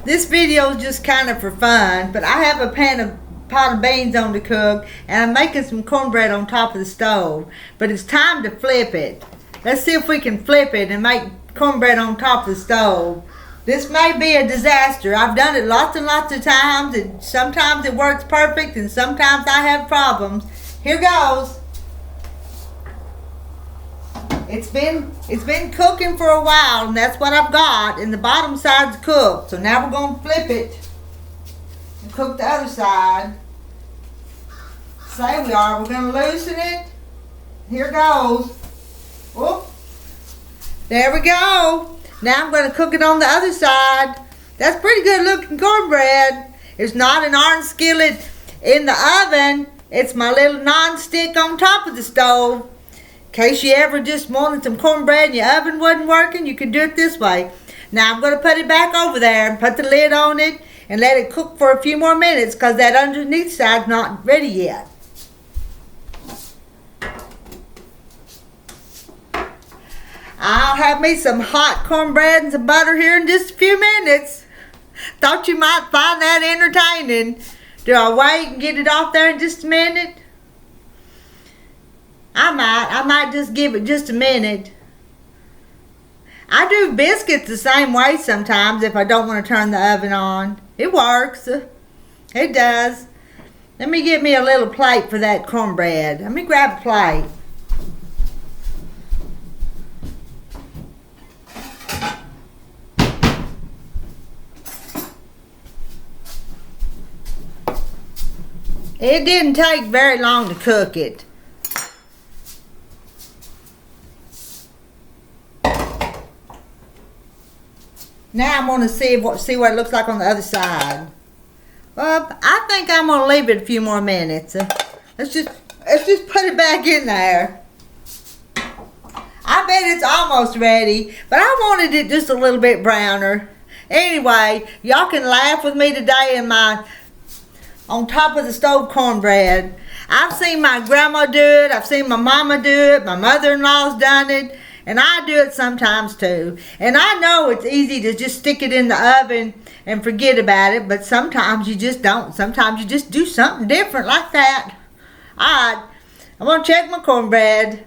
This video is just kind of for fun, but I have a pot of beans on to cook, and I'm making some cornbread on top of the stove. But it's time to flip it. Let's see if we can flip it and make cornbread on top of the stove. This may be a disaster. I've done it lots and lots of times, and sometimes it works perfect, and sometimes I have problems. Here goes. It's been cooking for a while, and that's what I've got, and the bottom side's cooked. So now we're going to flip it and cook the other side. Say we are. We're going to loosen it. Here goes. Whoop. There we go. Now I'm going to cook it on the other side. That's pretty good looking cornbread. It's not an iron skillet in the oven. It's my little non-stick on top of the stove. In case you ever just wanted some cornbread and your oven wasn't working, you can do it this way. Now I'm going to put it back over there and put the lid on it and let it cook for a few more minutes because that underneath side's not ready yet. I'll have me some hot cornbread and some butter here in just a few minutes. Thought you might find that entertaining. Do I wait and get it off there in just a minute? I might just give it just a minute. I do biscuits the same way sometimes if I don't want to turn the oven on. It works. It does. Let me get me a little plate for that cornbread. Let me grab a plate. It didn't take very long to cook it. Now I'm going to see what it looks like on the other side. Well, I think I'm going to leave it a few more minutes. Let's just put it back in there. I bet it's almost ready, but I wanted it just a little bit browner. Anyway, y'all can laugh with me today in my on top of the stove cornbread. I've seen my grandma do it. I've seen my mama do it. My mother-in-law's done it. And I do it sometimes too. And I know it's easy to just stick it in the oven and forget about it, but sometimes you just don't. Sometimes you just do something different like that. Alright, I'm going to check my cornbread.